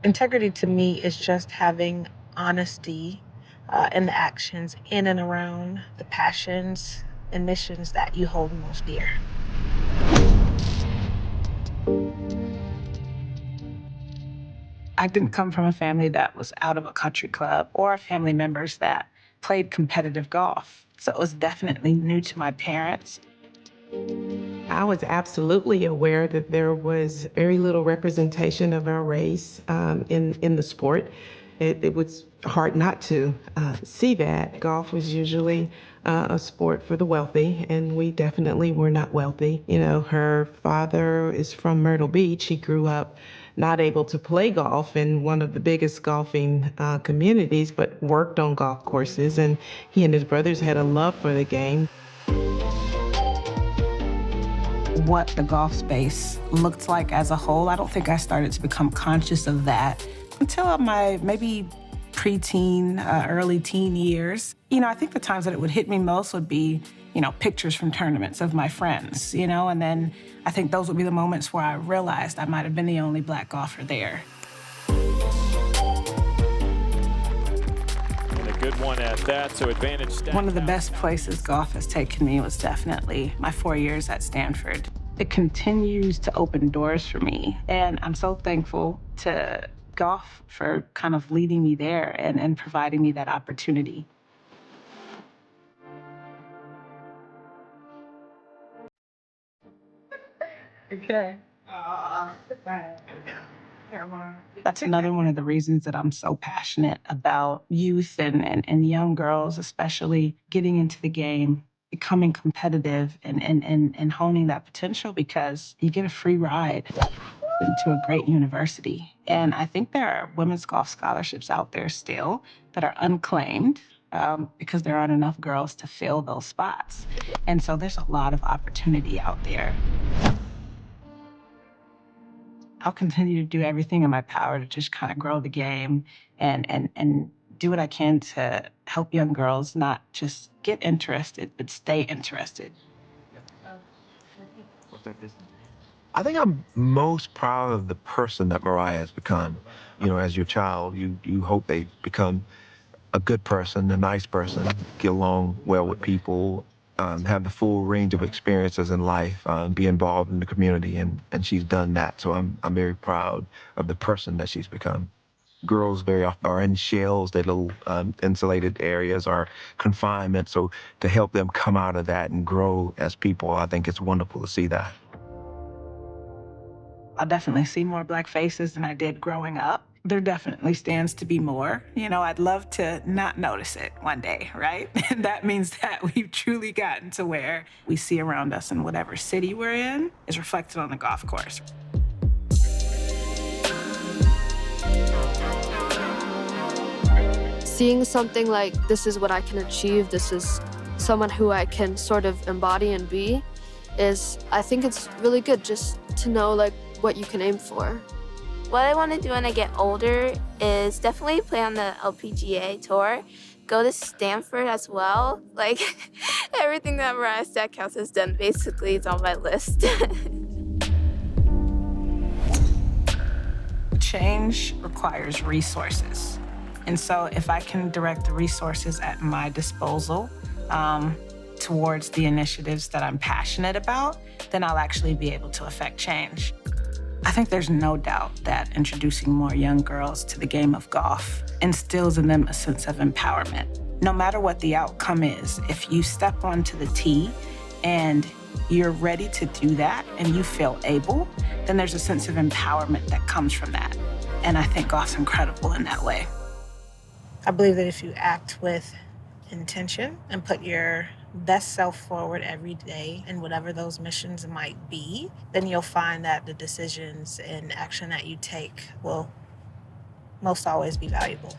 Integrity to me is just having honesty in the actions in and around the passions and missions that you hold most dear. I didn't come from a family that was out of a country club or family members that played competitive golf. So it was definitely new to my parents. I was absolutely aware that there was very little representation of our race in the sport. It was hard not to see that. Golf was usually a sport for the wealthy, and we definitely were not wealthy. You know, her father is from Myrtle Beach. He grew up not able to play golf in one of the biggest golfing communities, but worked on golf courses, and he and his brothers had a love for the game. What the golf space looked like as a whole, I don't think I started to become conscious of that until my maybe preteen, early teen years. You know, I think the times that it would hit me most would be, you know, pictures from tournaments of my friends, you know, and then I think those would be the moments where I realized I might have been the only Black golfer there. Good one at that, so advantage Stackhouse. One of the best places golf has taken me was definitely my 4 years at Stanford. It continues to open doors for me, and I'm so thankful to golf for kind of leading me there and providing me that opportunity. Okay. That's another one of the reasons that I'm so passionate about youth and young girls, especially getting into the game, becoming competitive and honing that potential, because you get a free ride into a great university. And I think there are women's golf scholarships out there still that are unclaimed because there aren't enough girls to fill those spots. And so there's a lot of opportunity out there. I'll continue to do everything in my power to just kind of grow the game and do what I can to help young girls not just get interested, but stay interested. I think I'm most proud of the person that Mariah has become. You know, as your child, you hope they become a good person, a nice person, get along well with people, have the full range of experiences in life, be involved in the community, and she's done that. So I'm very proud of the person that she's become. Girls very often are in shells, their little insulated areas are confinement. So to help them come out of that and grow as people, I think it's wonderful to see that. I definitely see more Black faces than I did growing up. There definitely stands to be more. You know, I'd love to not notice it one day, right? And that means that we've truly gotten to where we see around us in whatever city we're in is reflected on the golf course. Seeing something like, this is what I can achieve, this is someone who I can sort of embody and be, I think it's really good just to know like what you can aim for. What I want to do when I get older is definitely play on the LPGA tour, go to Stanford as well. Like, everything that Mariah Stackhouse has done basically is on my list. Change requires resources. And so if I can direct the resources at my disposal towards the initiatives that I'm passionate about, then I'll actually be able to affect change. I think there's no doubt that introducing more young girls to the game of golf instills in them a sense of empowerment. No matter what the outcome is, if you step onto the tee and you're ready to do that and you feel able, then there's a sense of empowerment that comes from that. And I think golf's incredible in that way. I believe that if you act with intention and put your best self forward every day in whatever those missions might be, then you'll find that the decisions and action that you take will most always be valuable.